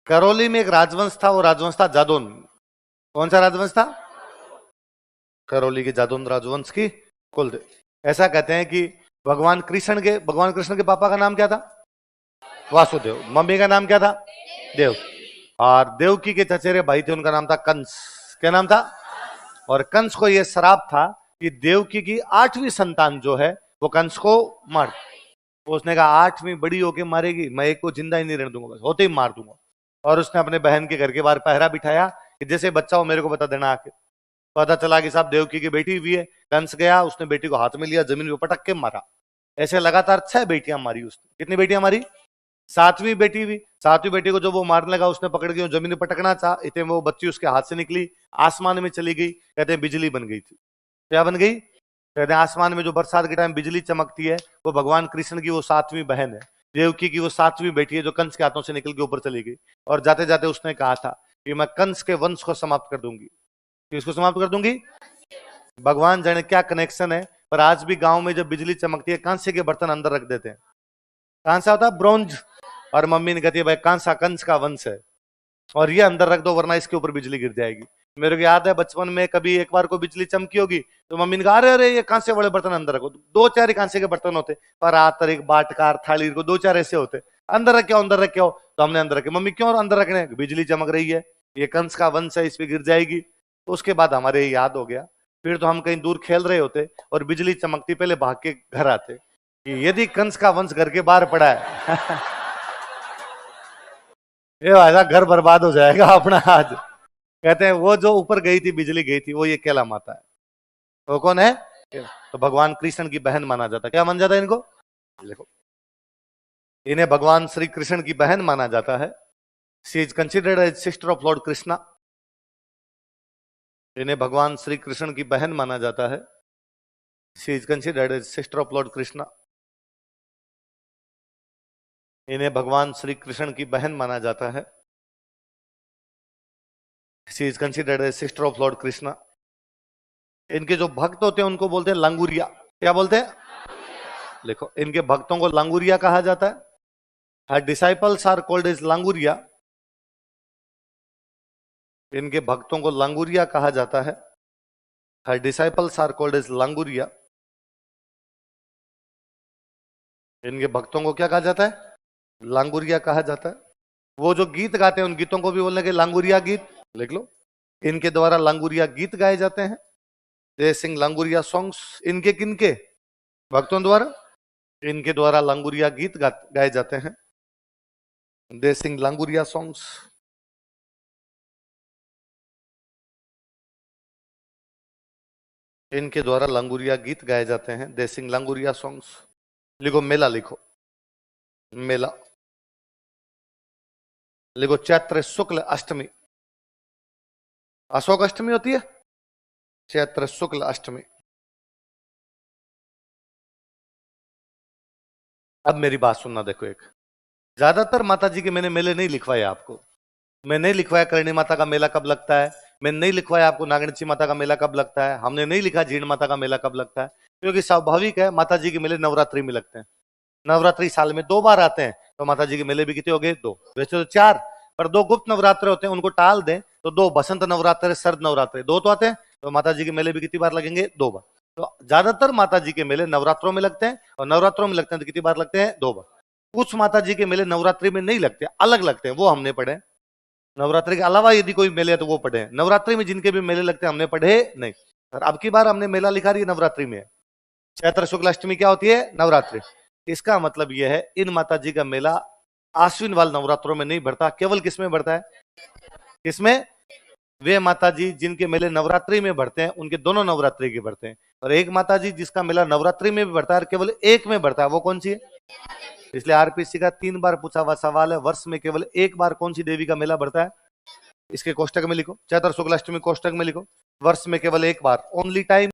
करौली में एक राजवंश था, वो राजवंश था जादौन। कौन सा राजवंश था? करौली के जादौन राजवंश की कुल। ऐसा कहते हैं कि भगवान कृष्ण के पापा का नाम क्या था? वासुदेव। मम्मी का नाम क्या था? देव। और देवकी के चचेरे भाई थे, उनका नाम था कंस। क्या नाम था? और कंस को यह श्राप था कि देवकी की 8वीं संतान जो है वो कंस को मार। उसने कहा 8वीं बड़ी होके मारेगी, मैं एक को जिंदा ही नहीं रहने दूंगा, बस होते ही मार दूंगा। और उसने अपने बहन के घर के बाहर पहरा बिठाया कि जैसे बच्चा हो मेरे को बता देना आके। पता चला कि साहब देवकी की बेटी हुई है। कंस गया, उसने बेटी को हाथ में लिया, जमीन पे पटक के मारा। ऐसे लगातार 6 बेटियां मारी उसने। कितनी बेटियां मारी? 7वीं बेटी हुई। 7वीं बेटी को जब वो मारने लगा, उसने पकड़ के जमीन पे पटकना चाहा, इतने वो बच्ची उसके हाथ से निकली, आसमान में चली गई। कहते हैं बिजली बन गई थी। क्या बन गई? कहते हैं आसमान में जो बरसात के टाइम बिजली चमकती है, वो भगवान कृष्ण की वो 7वीं बहन है। देवकी की वो 7वीं बेटी है, जो कंस के हाथों से निकल के ऊपर चली गई। और जाते जाते उसने कहा था कि मैं कंस के वंश को समाप्त कर दूंगी। किसको समाप्त कर दूंगी? भगवान जाने क्या कनेक्शन है, पर आज भी गांव में जब बिजली चमकती है, कांसे के बर्तन अंदर रख देते हैं। कांसा होता है ब्रोंज, और मम्मी ने कहती है भाई कांसा कंस का वंश है, और ये अंदर रख दो वरना इसके ऊपर बिजली गिर जाएगी। मेरे को याद है बचपन में कभी एक बार को बिजली चमकी होगी, तो मम्मी ने कहा अरे अरे ये कांसे वाले बर्तन अंदर रखो। 2-4 ही कांसे के बर्तन होते, परात, एक बाटकार, थाली को 2-4 ऐसे होते। अंदर रखे हो, अंदर रखे हो। तो हमने अंदर रखे। मम्मी क्यों अंदर रखने? बिजली चमक रही है, ये कंस का वंश है, इस पे गिर जाएगी। तो उसके बाद हमारे याद हो गया। फिर तो हम कहीं दूर खेल रहे होते और बिजली चमकती, पहले भाग के घर आते कि यदि कंस का वंश घर के बाहर पड़ा है ये ऐसा घर बर्बाद हो जाएगा अपना। आज कहते हैं वो जो ऊपर गई थी, बिजली गई थी, वो ये केला माता है। वो कौन है? तो भगवान कृष्ण की बहन माना जाता है। क्या माना जाता है इनको? देखो, इन्हें भगवान श्री कृष्ण की बहन माना जाता है। She is considered as sister of lord Krishna. इन्हें भगवान श्री कृष्ण की बहन माना जाता है। She is considered as sister of lord Krishna. इन्हें भगवान श्री कृष्ण की बहन माना जाता है। She is considered as sister of lord Krishna. इनके जो भक्त होते हैं उनको बोलते हैं लांगुरिया। क्या बोलते हैं? देखो, इनके भक्तों को लांगुरिया कहा जाता है। हर disciples are called as Languriya. इनके भक्तों को लांगुरिया कहा जाता है। हर disciples are called as Languriya. इनके भक्तों को क्या कहा जाता है? लांगुरिया कहा जाता है। वो जो गीत गाते हैं उन गीतों को भी बोलने के लांगुरिया गीत। लिख लो, इनके द्वारा लांगुरिया गीत गाए जाते हैं। दे सिंग लांगुरिया सॉन्ग्स। इनके किनके? भक्तों द्वारा। इनके द्वारा लांगुरिया गीत गाए जाते हैं। दे सिंग लांगुरिया सॉन्ग्स। इनके द्वारा लांगुरिया गीत गाए जाते हैं। दे सिंग लांगुरिया सॉन्ग्स। लिखो मेला, लिखो मेला। लिखो चैत्र शुक्ल अष्टमी। अशोक अष्टमी होती है, चैत्र शुक्ल अष्टमी। अब मेरी बात सुनना, देखो, एक ज्यादातर माता जी के मैंने मेले नहीं लिखवाए आपको। मैं नहीं लिखवाया करणी माता का मेला कब लगता है। मैं नहीं लिखवाया आपको नागणची माता का मेला कब लगता है। हमने नहीं लिखा जीण माता का मेला कब लगता है, क्योंकि स्वाभाविक है माता जी के मेले नवरात्रि में लगते हैं। नवरात्रि साल में 2 बार आते हैं, तो माता जी के मेले भी कितने हो गए? 2। वैसे तो 4, पर 2 गुप्त नवरात्र होते हैं, उनको टाल दें तो 2 बसंत नवरात्र, शरद नवरात्र, 2 तो आते हैं। तो माता जी के मेले भी कितनी बार लगेंगे? 2 बार। तो ज्यादातर माता जी के मेले नवरात्रों में लगते हैं, और नवरात्रों में लगते हैं तो कितनी बार लगते हैं? 2 बार। कुछ माता जी के मेले नवरात्रि में नहीं लगते, अलग लगते हैं, वो हमने पढ़े। नवरात्रि के अलावा यदि कोई मेले है तो वो पढ़े। नवरात्रि में जिनके भी मेले लगते हैं हमने पढ़े नहीं। और अब की बार हमने मेला लिखा रही नवरात्रि में। चैत्र शुक्ल अष्टमी क्या होती है? नवरात्रि। इसका मतलब यह है इन माता जी का मेला आश्विन वाले नवरात्रों में नहीं बढ़ता, केवल किसमें बढ़ता है? किसमें? वे माता जी जिनके मेले नवरात्रि में बढ़ते हैं, उनके दोनों नवरात्रि के बढ़ते हैं। और एक माता जी जिसका मेला नवरात्रि में भी बढ़ता है और केवल एक में बढ़ता है, वो कौन सी है? इसलिए आरपीसी का 3 बार पूछा हुआ सवाल है, वर्ष में केवल एक बार कौन सी देवी का मेला बढ़ता है? इसके कोष्टक में लिखो, चैत्र शुक्ल अष्टमी कोष्टक में लिखो, वर्ष में केवल एक बार, ओनली टाइम